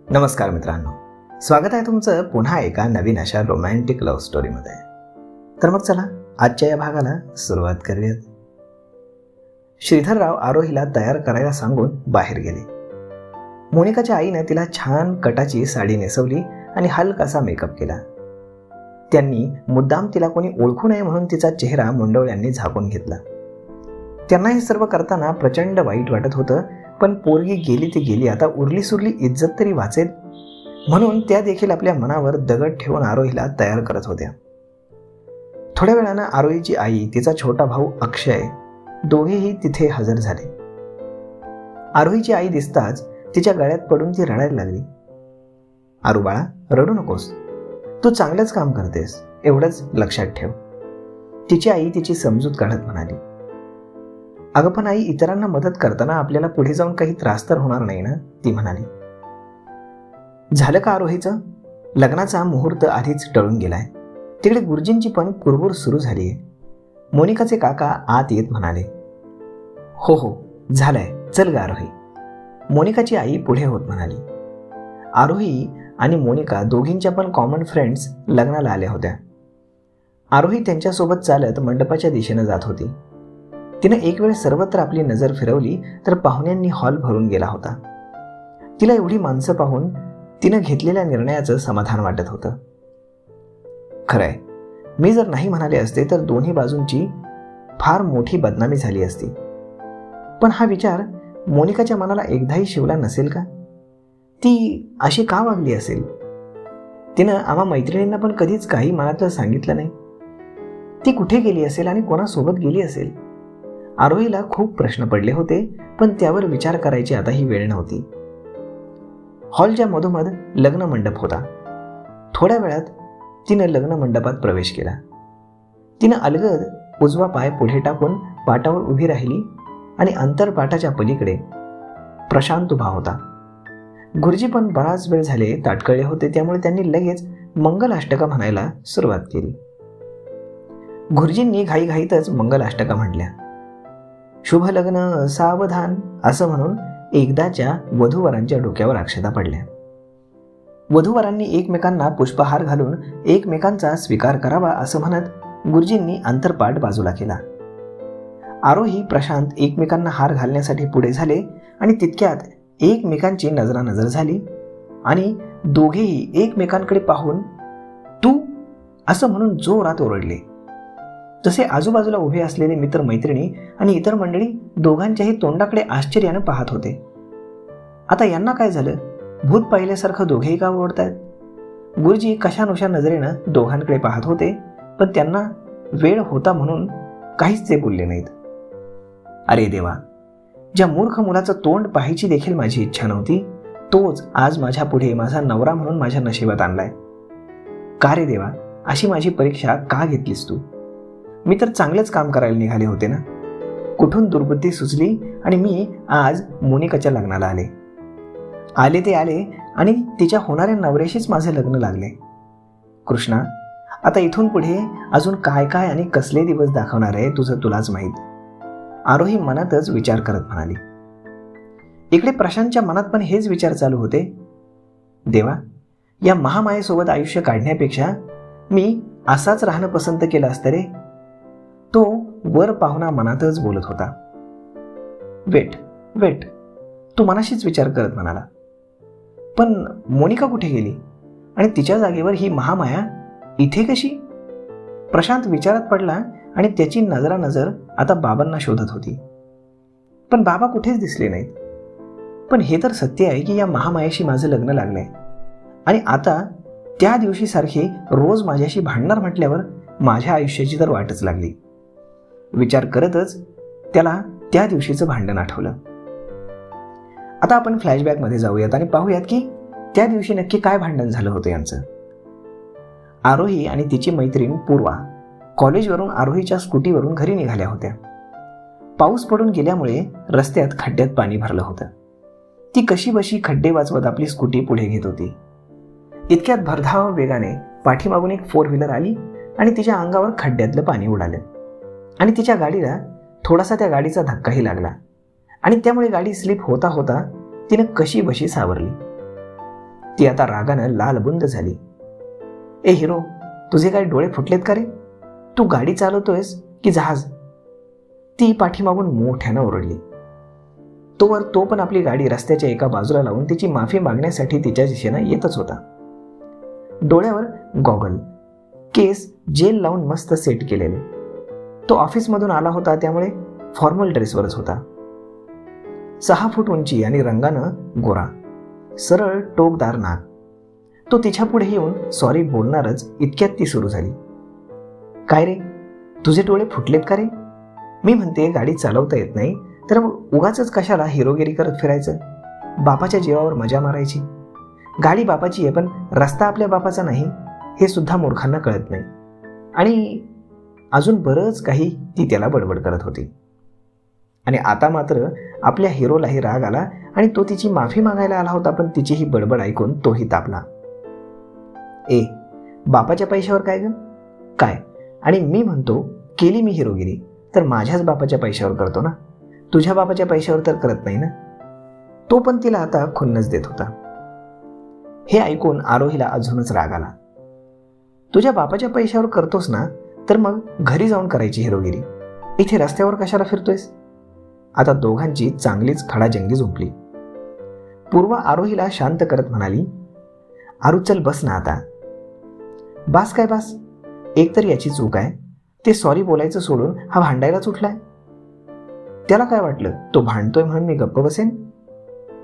नमस्कार मित्रांनो, स्वागत आहे तुमचं पुन्हा एका नवीन अशा रोमॅन्टिक लव्ह स्टोरीमध्ये. तर मग चला आजच्या या भागाला सुरुवात करूयात. श्रीधरराव आरोहीला तयार करायला सांगून बाहेर गेले. मोनिकाच्या आईने तिला छान कटाची साडी नेसवली आणि हलकासा मेकअप केला. त्यांनी मुद्दाम तिला कोणी ओळखू नये म्हणून तिचा चेहरा मुंडवळ्यांनी झाकून घेतला. त्यांना हे सर्व करताना प्रचंड वाईट वाटत होतं, पण पोरगी गेली ती गेली, आता उरली सुरली इज्जत तरी वाचेल म्हणून त्या देखील आपल्या मनावर दगड ठेवून आरोहीला तयार करत होत्या. थोड्या वेळानं आरोहीची आई, तिचा छोटा भाऊ अक्षय दोघेही तिथे हजर झाले. आरोहीची आई दिसताच तिच्या गळ्यात पडून ती रडायला लागली. आरू बाळा, रडू नकोस, तू चांगलंच काम करतेस, एवढंच लक्षात ठेव, तिची आई तिची समजूत काढत म्हणाली. अगं पण आई, इतरांना मदत करताना आपल्याला पुढे जाऊन काही त्रास तर होणार नाही ना, ती म्हणाली. झालं का आरोहीचं? लग्नाचा मुहूर्त आधीच टळून गेलाय. तिकडे गुरुजींची पण कुरबुर सुरू झालीये. मोनिकाचे काका आत येत म्हणाले. हो हो झालंय, चल ग आरोही, मोनिकाची आई पुढे होत म्हणाली. आरोही आणि मोनिका दोघींच्या पण कॉमन फ्रेंड्स लग्नाला आल्या होत्या. आरोही त्यांच्यासोबत चालत मंडपाच्या दिशेनं जात होती. तिनं एक वेळ सर्वत्र आपली नजर फिरवली तर पाहुण्यांनी हॉल भरून गेला होता. तिला एवढी माणसं पाहून तिनं घेतलेल्या निर्णयाचं समाधान वाटत होतं. खरंय, मी जर नाही म्हणाले असते तर दोन्ही बाजूंची फार मोठी बदनामी झाली असती. पण हा विचार मोनिकाच्या मनाला एकदाही शिवला नसेल का? ती अशी का वागली असेल? तिनं आम्हा मैत्रिणींना पण कधीच काही मनातलं सांगितलं नाही. ती कुठे गेली असेल आणि कोणासोबत गेली असेल? आरोहीला खूप प्रश्न पडले होते, पण त्यावर विचार करायची आता ही वेळ नव्हती. हॉलच्या मधोमध लग्न मंडप होता. थोड्या वेळात तिनं लग्न मंडपात प्रवेश केला. तिनं अलगद उजवा पाय पुढे टाकून पाटावर उभी राहिली आणि अंतरपाटाच्या पलीकडे प्रशांत उभा होता. गुरुजी पण बराच वेळ झाले ताटकळले होते, त्यामुळे त्यांनी लगेच मंगलाष्टका म्हणायला सुरुवात केली. गुरुजींनी घाईघाईतच मंगलाष्टका म्हटल्या. शुभ लग्न सावधान असं म्हणून एकदाच्या वधूवरांच्या डोक्यावर अक्षता पडल्या. वधूवरांनी एकमेकांना पुष्पहार घालून एकमेकांचा स्वीकार करावा असं म्हणत गुरुजींनी अंतरपाट बाजूला केला. आरोही प्रशांत एकमेकांना हार घालण्यासाठी पुढे झाले आणि तितक्यात एकमेकांची नजरानजर झाली आणि दोघेही एकमेकांकडे पाहून तू असं म्हणून जोरात ओरडले. तसे आजूबाजूला उभे असलेले मित्र मैत्रिणी आणि इतर मंडळी दोघांच्याही तोंडाकडे आश्चर्यानं पाहत होते. आता यांना काय झालं? भूत पाहिल्यासारखं दोघेही का ओरडतायत? गुरुजी कशानुशा नजरेनं दोघांकडे पाहत होते, पण त्यांना वेळ होता म्हणून काहीच ते बोलले नाहीत. अरे देवा, ज्या मूर्ख मुलाचं तोंड पाहायची देखील माझी इच्छा नव्हती, तोच आज माझ्या पुढे माझा नवरा म्हणून माझ्या नशिबात आणलाय. का रे देवा, अशी माझी परीक्षा का घेतलीस तू? मी तर चांगलंच काम करायला निघाले होते ना. कुठून दुर्बुद्धी सुचली आणि मी आज मोनिकाच्या लग्नाला आले ते आले आणि तिच्या होणाऱ्या नवऱ्याशीच माझे लग्न लागले. कृष्णा, आता इथून पुढे अजून काय काय आणि कसले दिवस दाखवणार आहे तुझं तुलाच माहीत, आरोही मनातच विचार करत म्हणाली. इकडे प्रशांतच्या मनात पण हेच विचार चालू होते. देवा, या महामायेसोबत आयुष्य काढण्यापेक्षा मी असाच राहणं पसंत केलं असतं रे. तो वर पाहुणा मनातच बोलत होता. वेट, तो मनाशीच विचार करत म्हणाला. पण मोनिका कुठे गेली आणि तिच्या जागेवर ही महामाया इथे कशी? प्रशांत विचारात पडला आणि त्याची नजरानजर आता बाबांना शोधत होती. पण बाबा कुठेच दिसले नाहीत. पण हे तर सत्य आहे की या महामायाशी माझं लग्न लागलंय आणि आता त्या दिवशी सारखे रोज माझ्याशी भांडणार म्हटल्यावर माझ्या आयुष्याची तर वाटच लागली. विचार करतच त्याला त्या दिवशीचं भांडण आठवलं. आता आपण फ्लॅशबॅक मध्ये जाऊयात आणि पाहूयात की त्या दिवशी नक्की काय भांडण झालं होतं यांचं. आरोही आणि तिची मैत्रीण पूर्वा कॉलेजवरून आरोहीच्या स्कूटीवरून घरी निघाल्या होत्या. पाऊस पडून गेल्यामुळे रस्त्यात खड्ड्यात पाणी भरलं होतं. ती कशी बशी खड्डे वाचवत आपली स्कूटी पुढे घेत होती. इतक्यात भरधाव वेगाने पाठीमागून एक 4 व्हीलर आली आणि तिच्या अंगावर खड्ड्यातलं पाणी उडालं आणि तिच्या गाडीला थोडासा त्या गाडीचा धक्काही लागला आणि त्यामुळे गाडी स्लिप होता होता तिनं कशी बशी सावरली. ती आता रागानं लालबुंद झाली. ए हिरो, तुझे काय डोळे फुटलेत का रे? तू गाडी चालवतोयस की जहाज? ती पाठीमागून मोठ्यानं ओरडली. तोवर तो पण आपली गाडी रस्त्याच्या एका बाजूला लावून तिची माफी मागण्यासाठी तिच्या दिशेनं येतच होता. डोळ्यावर गॉगल, केस जेल लावून मस्त सेट केलेले. तो ऑफिसमधून आला होता त्यामुळे फॉर्मल ड्रेसवरच होता. 6 फूट उंची आणि रंगानं गोरा, सरळ टोकदार नाक. तो तिच्या पुढे येऊन सॉरी बोलणारच इतक्यात ती सुरू झाली. काय रे, तुझे डोळे फुटलेत का रे? मी म्हणते गाडी चालवता येत नाही तर मग उगाच कशाला हिरोगिरी करत फिरायचं? बापाच्या जीवावर मजा मारायची. गाडी बापाची आहे पण रस्ता आपल्या बापाचा नाही हे सुद्धा मूर्खांना कळत नाही. आणि अजून बरंच काही ती त्याला बडबड करत होती. आणि आता मात्र आपल्या हिरोलाही राग आला आणि तो तिची माफी मागायला आला होता, पण तिची ही बडबड ऐकून तोही तापला. ए, बापाच्या पैशावर काय ग? काय? आणि मी म्हणतो केली मी हिरोगिरी तर माझ्याच बापाच्या पैशावर करतो ना, तुझ्या बापाच्या पैशावर तर करत नाही ना. तो पण तिला आता खुन्नस देत होता. हे ऐकून आरोहीला अजूनच राग आला. तुझ्या बापाच्या पैशावर करतोस ना तर मग घरी जाऊन करायची हिरोगिरी, इथे रस्त्यावर कशाला फिरतोयस? आता दोघांची चांगलीच खडाजंगी झुंपली. पूर्वा आरोहीला शांत करत म्हणाली, आरू चल बस ना आता. बास काय बास? एक तर याची चूक आहे, ते सॉरी बोलायचं सोडून हा भांडायलाच उठलाय. त्याला काय वाटलं तो भांडतोय म्हणून मी गप्प बसेन?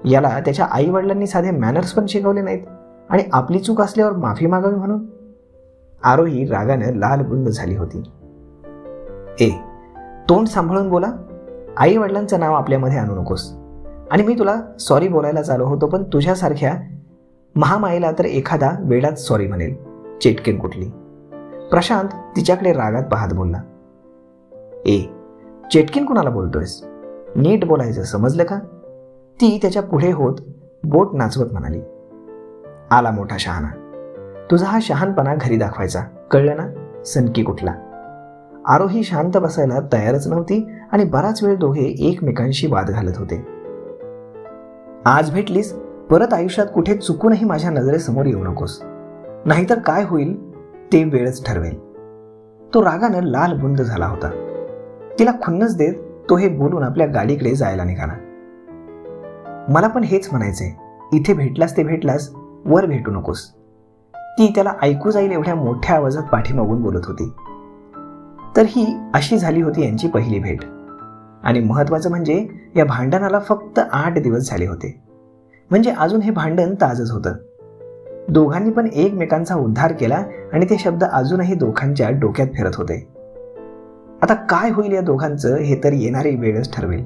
याला त्याच्या आई वडिलांनी साधे मॅनर्स पण शिकवले नाहीत आणि आपली चूक असल्यावर माफी मागावी म्हणून? आरोही रागानं लालबुंद झाली होती. ए, तोंड सांभाळून बोला. आई वडिलांचं नाव आपल्यामध्ये आणू नकोस. आणि मी तुला सॉरी बोलायला चालू होतो पण तुझ्यासारख्या महामाईला तर एखादा वेळाच सॉरी म्हणेल. चेटकेन कुठली. प्रशांत तिच्याकडे रागात पाहत बोलला. ए, चेटकीन कुणाला बोलतोयस? नीट बोलायचं, समजलं का? ती त्याच्या पुढे होत बोट नाचवत म्हणाली. आला मोठा शहाणा. तुझा हा शहाणपणा घरी दाखवायचा, कळलं ना? सनकी कुठला. आरोही शांत बसायला तयारच नव्हती आणि बराच वेळ दोघे एकमेकांशी वाद घालत होते. आज भेटलीस, परत आयुष्यात कुठे चुकूनही माझ्या नजरेसमोर येऊ नकोस, नाहीतर काय होईल ते वेळच ठरवेल. तो रागानं लालबुंद झाला होता. तिला खुन्नस देत तो हे बोलून आपल्या गाडीकडे जायला निघाला. मला पण हेच म्हणायचंय, इथे भेटलास ते भेटलास, वर भेटू नकोस. ती त्याला ऐकू जाईल एवढ्या मोठ्या आवाजात पाठीमागून बोलत होती. तर ही अशी झाली होती यांची पहिली भेट. आणि महत्वाचं म्हणजे या भांडणाला फक्त 8 दिवस झाले होते. म्हणजे अजून हे भांडण ताजच होतं. दोघांनी पण एकमेकांचा उद्धार केला आणि ते शब्द अजूनही दोघांच्या डोक्यात फिरत होते. आता काय होईल या दोघांचं हे तर येणारी वेळच ठरवेल.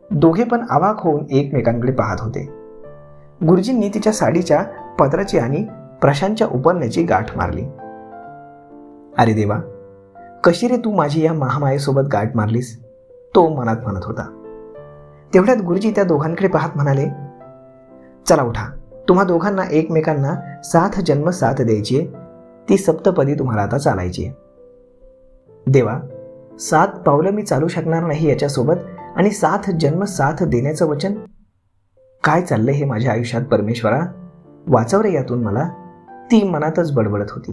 दोघे पण अवाक होऊन एकमेकांकडे पाहत होते. गुरुजींनी तिच्या साडीच्या पदराची आणि प्रशांतच्या उपरण्याची गाठ मारली. अरे देवा, कशी रे तू माझी या महामायेसोबत गाठ मारलीस? तो मनात म्हणत होता. तेवढ्यात गुरुजी त्या दोघांकडे पाहत म्हणाले, चला उठा, तुम्हा दोघांना एकमेकांना 7 जन्म साथ द्यायची, ती सप्तपदी तुम्हाला आता चालायची. देवा, 7 पावलं मी चालू शकणार नाही याच्यासोबत आणि 7 जन्म साथ देण्याचं वचन? काय चाललंय हे माझ्या आयुष्यात परमेश्वरा? वाचव रे यातून मला. ती मनातच बडबडत होती.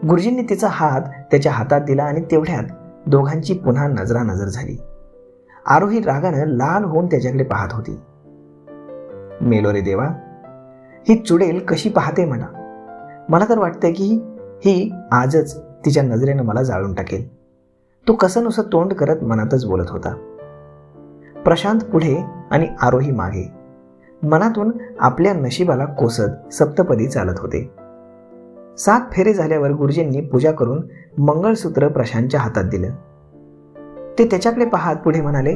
गुरुजींनी तिचा हात त्याच्या हातात दिला आणि तेवढ्यात दोघांची पुन्हा नजरानजर झाली. आरोही रागानं लाल होऊन त्याच्याकडे पाहत होती. मेलो रे देवा, ही चुडेल कशी पाहते मला. मला तर वाटतंय की ही आजच तिच्या नजरेनं मला जाळून टाकेल. तो कसं नुसतं तोंड करत मनातच बोलत होता. प्रशांत पुढे आणि आरोही मागे मनातून आपल्या नशिबाला कोसत सप्तपदी चालत होते. 7 फेरे झाल्यावर गुरुजींनी पूजा करून मंगळसूत्र प्रशांतच्या हातात दिलं. ते त्याच्याकडे पाहत पुढे म्हणाले,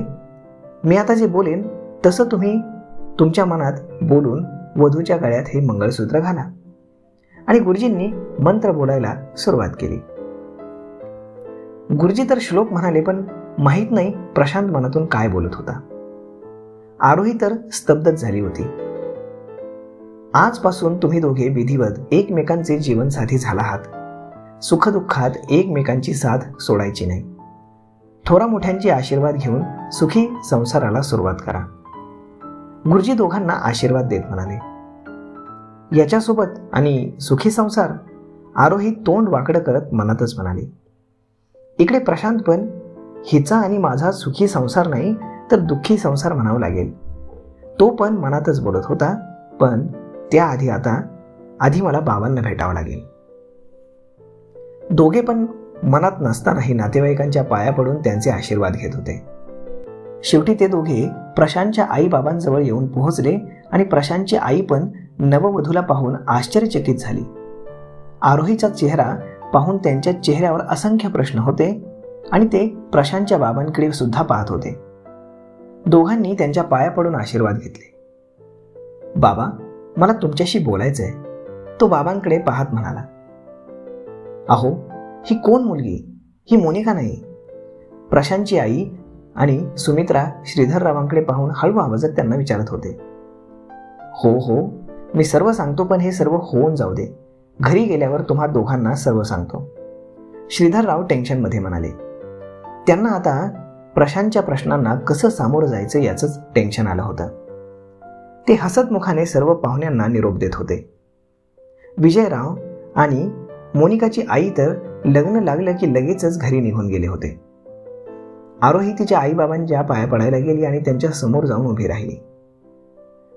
मी आता जे बोलेन तसं तुम्ही तुमच्या मनात बोलून वधूच्या गळ्यात हे मंगळसूत्र घाला. आणि गुरुजींनी मंत्र बोलायला सुरुवात केली. गुरुजी तर श्लोक म्हणाले पण माहीत नाही प्रशांत मनातून काय बोलत होता. आरोही तर स्तब्धच झाली होती. आजपासून तुम्ही दोघे विधिवत एकमेकांचे जीवनसाथी झाला आहात. सुखदुःखात एकमेकांची साथ सोडायची नाही. थोरा मोठ्यांचे आशीर्वाद घेऊन सुखी संसाराला सुरुवात करा. गुरुजी दोघांना आशीर्वाद देत म्हणाले, याच्यासोबत आणि सुखी संसार? आरोही तोंड वाकडं करत मनातच म्हणाली. इकडे प्रशांत पण हिचा आणि माझा सुखी संसार नाही तर दुःखी संसार म्हणावं लागेल. तो पण मनातच बोलत होता, पण त्याआधी आधी मला बाबांना भेटावं लागेल. दोघे पण मनात नसतानाही नातेवाईकांच्या पाया पडून त्यांचे आशीर्वाद घेत होते. शेवटी ते दोघे प्रशांतच्या आई बाबांजवळ येऊन पोहोचले आणि प्रशांतची आई पण नववधूला पाहून आश्चर्यचकित झाली. आरोहीचा चेहरा पाहून त्यांच्या चेहऱ्यावर असंख्य प्रश्न होते आणि ते प्रशांतच्या बाबांकडे सुद्धा पाहत होते. दोघांनी त्यांच्या पाया पडून आशीर्वाद घेतले. बाबा, मला तुमच्याशी बोलायचंय, तो बाबांकडे पाहत म्हणाला. अहो, ही कोण मुलगी? ही मोनिका नाही. प्रशांतची आई आणि सुमित्रा श्रीधररावांकडे पाहून हळू आवाजात त्यांना विचारत होते. हो हो, मी सर्व सांगतो, पण हे सर्व होऊन जाऊ दे. घरी गेल्यावर तुम्हा दोघांना सर्व सांगतो, श्रीधरराव टेन्शनमध्ये म्हणाले. त्यांना आता प्रशांतच्या प्रश्नांना कसं सामोरं जायचं याचंच टेन्शन आलं होतं. ते हसतमुखाने सर्व पाहुण्यांना निरोप देत होते. विजयराव आणि मोनिकाची आई तर लग्न लागलं की लगेचच घरी निघून गेले होते. आरोही तिच्या आईबाबांच्या पाया पडायला गेली आणि त्यांच्या समोर जाऊन उभी राहिली.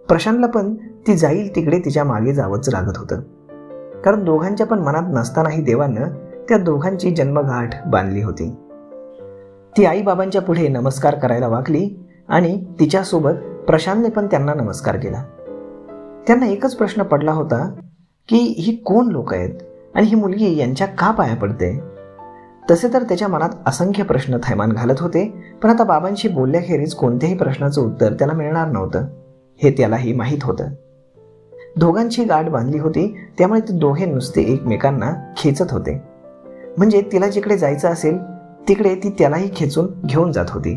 प्रशांतला पण ती जाईल तिकडे तिच्या मागे जावंच लागत होतं, कारण दोघांच्या पण मनात नसतानाही देवानं त्या दोघांची जन्मगाठ बांधली होती. ती आईबाबांच्या पुढे नमस्कार करायला वाकली आणि तिच्यासोबत प्रशांतने पण त्यांना नमस्कार केला. त्यांना एकच प्रश्न पडला होता की ही कोण लोक आहेत आणि ही मुलगी यांच्या का पाया पडते? तसे तर त्याच्या मनात असंख्य प्रश्न थैमान घालत होते, पण आता बाबांशी बोलल्याखेरीज कोणत्याही प्रश्नाचं उत्तर त्याला मिळणार नव्हतं हे त्यालाही माहीत होतं. दोघांची गाठ बांधली होती, त्यामुळे ते दोघे नुसते एकमेकांना खेचत होते. म्हणजे तिला जिकडे जायचं असेल तिकडे ती त्यालाही खेचून घेऊन जात होती.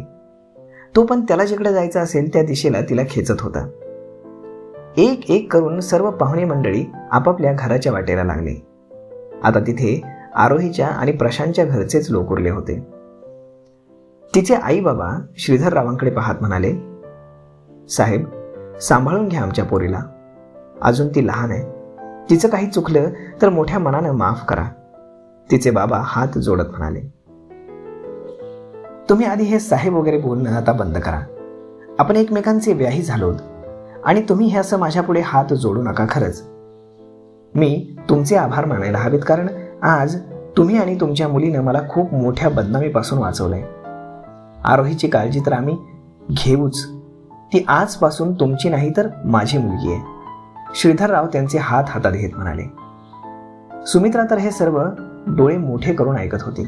तो पण त्याला जिकडे जायचं असेल त्या दिशेला तिला खेचत होता. एक एक करून सर्व पाहुणे मंडळी आपापल्या घराच्या वाटेला लागले. आता तिथे आरोहीच्या आणि प्रशांतच्या घरचेच लोक उरले होते. तिचे आई बाबा श्रीधररावांकडे पाहत म्हणाले, साहेब, सांभाळून घ्या आमच्या पोरीला. अजून ती लहान आहे. तिचं काही चुकलं तर मोठ्या मनानं माफ करा. तिचे बाबा हात जोडत म्हणाले. तुम्ही आधी हे साहेब वगैरे बोलणं आता बंद करा. आपण एकमेकांचे व्याही झालोत आणि तुम्ही हे असं माझ्या पुढे हात जोडू नका. खरंच मी तुमचे आभार मानायला हवेत, कारण आज तुम्ही आणि तुमच्या मुलीनं मला खूप मोठ्या बदनामीपासून वाचवलंय. आरोहीची काळजी तर आम्ही घेऊच. ती आजपासून तुमची नाही तर माझी मुलगी आहे. श्रीधरराव त्यांचे हात हातात घेत म्हणाले. सुमित्रा तर हे सर्व डोळे मोठे करून ऐकत होती.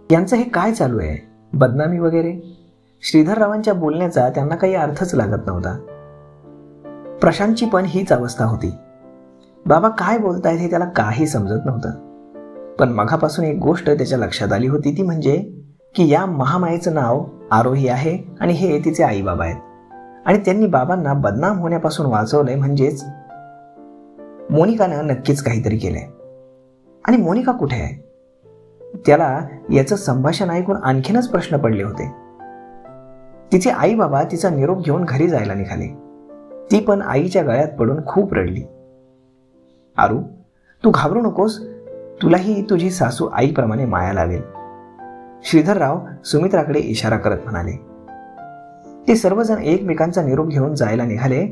यांचं हे काय चालू आहे? बदनामी वगैरे? श्रीधररावांच्या बोलण्याचा त्यांना काही अर्थच लागत नव्हता. प्रशांतची पण हीच अवस्था होती. बाबा काय बोलतायत हे त्याला काही समजत नव्हतं. पण मघापासून एक गोष्ट त्याच्या लक्षात आली होती, ती म्हणजे की या महामायेचं नाव आरोही आहे आणि हे तिचे आई बाबा आहेत आणि त्यांनी बाबांना बदनाम होण्यापासून वाचवलंय. म्हणजेच मोनिकानं नक्कीच काहीतरी केलंय. आणि मोनिका कुठे आहे? त्याला याचं संभाषण ऐकून आणखीनच प्रश्न पडले होते. तिचे आई बाबा तिचा निरोप घेऊन घरी जायला निघाले. ती पण आईच्या गळ्यात पडून खूप रडली. आरू, तू घाबरू नकोस, तुलाही तुझी सासू आईप्रमाणे माया लावेल. श्रीधरराव सुमित्राकडे इशारा करत म्हणाले. ते सर्वजण एकमेकांचा निरोप घेऊन जायला निघाले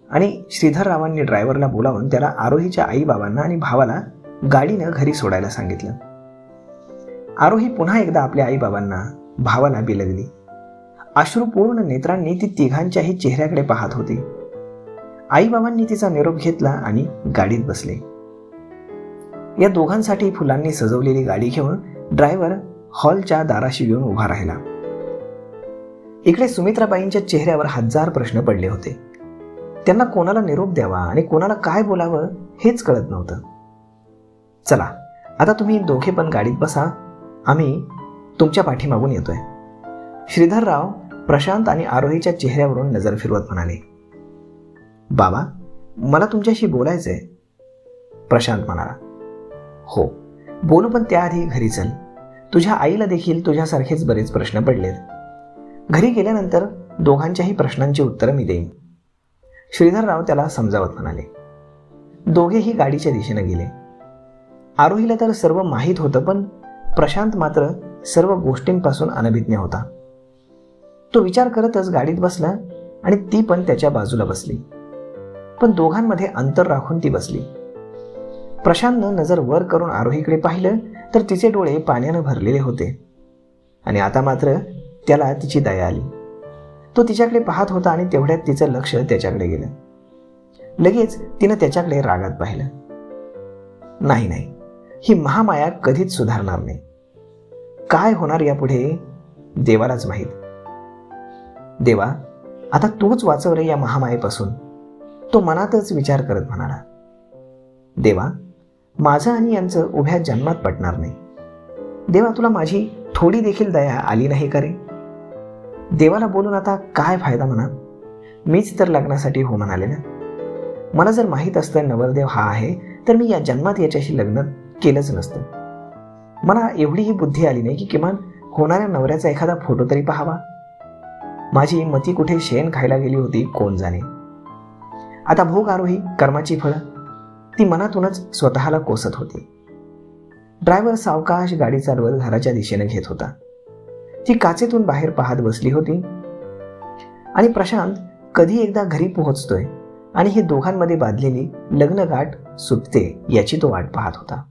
आणि श्रीधररावांनी ड्रायव्हरला बोलावून त्याला आरोहीच्या आई बाबांना आणि भावाला गाडीनं घरी सोडायला सांगितलं. आरोही पुन्हा एकदा आपल्या आई बाबांना, भावाला बिलगली. अश्रुपूर्ण नेत्रांनी ती तिघांच्याही चेहऱ्याकडे पाहत होती. आई बाबांनी तिचा निरोप घेतला आणि गाडीत बसले. या दोघांसाठी फुलांनी सजवलेली गाडी घेऊन ड्रायव्हर हॉलच्या दाराशी येऊन उभा राहिला. इकडे सुमित्राबाईंच्या चेहऱ्यावर हजार प्रश्न पडले होते. त्यांना कोणाला निरोप द्यावा आणि कोणाला काय बोलावं हेच कळत नव्हतं. चला, आता तुम्ही दोघे पण गाडीत बसा, आम्ही तुमच्या पाठीमागून येतोय. श्रीधरराव प्रशांत आणि आरोहीच्या चेहऱ्यावरून नजर फिरवत म्हणाले. बाबा, मला तुमच्याशी बोलायचंय. प्रशांत म्हणाला. हो बोलू, पण त्याआधी घरी चल. तुझ्या आईला देखील तुझ्यासारखेच बरेच प्रश्न पडलेत. घरी गेल्यानंतर दोघांच्याही प्रश्नांची उत्तरं मी देईन. श्रीधरराव त्याला समजावत म्हणाले. दोघेही गाडीच्या दिशेने गेले. आरोहीला तर सर्व माहीत होतं, पण प्रशांत मात्र सर्व गोष्टींपासून अनभिज्ञ होता. तो विचार करतच गाडीत बसला आणि ती पण त्याच्या बाजूला बसली, पण दोघांमध्ये अंतर राखून ती बसली. प्रशांतनं नजर वर करून आरोहीकडे पाहिलं तर तिचे डोळे पाण्यानं भरलेले होते आणि आता मात्र त्याला तिची दया आली. तो तिच्याकडे पाहत होता आणि तेवढ्यात तिचं लक्ष त्याच्याकडे गेलं. लगेच तिनं त्याच्याकडे रागात पाहिलं. नाही, ही महामाया कधीच सुधारणार नाही. काय होणार यापुढे देवालाच माहीत. देवा, आता तूच वाचव रे या महामायेपासून, तो मनातच विचार करत म्हणाला. देवा, माझं आणि यांचं उभ्या जन्मात पटणार नाही. देवा, तुला माझी थोडी देखील दया आली नाही का रे? देवाला बोलून आता काय फायदा म्हणा? मीच तर लग्नासाठी हो म्हणाले ना. मला जर माहीत असतं नवरदेव हा आहे तर मी या जन्मात याच्याशी लग्न केलंच नसतं. मला एवढीही बुद्धी आली नाही की किमान होणाऱ्या नवऱ्याचा एखादा फोटो तरी पाहावा. माझी मती कुठे शेण खायला गेली होती कोण जाणे. आता भोग आरोही कर्माची फळं, ती मनातूनच स्वतःला कोसत होती. ड्रायव्हर सावकाश गाडी चालवत घराच्या दिशेने घेत होता. ती काचेतून बाहेर पाहत बसली होती आणि प्रशांत कधी एकदा घरी पोहोचतोय आणि ही दोघांमध्ये बांधलेली लग्नगाठ सुटते याची तो वाट पाहत होता.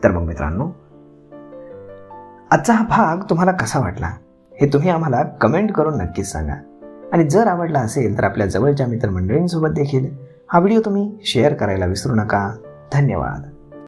तर मग मित्रांनो, आजचा हा भाग तुम्हाला कसा वाटला हे तुम्ही आम्हाला कमेंट करून नक्कीच सांगा. आणि जर आवडला असेल तर आपल्या जवळच्या मित्रमंडळींसोबत देखील हा व्हिडिओ तुम्ही शेअर करायला विसरू नका. धन्यवाद.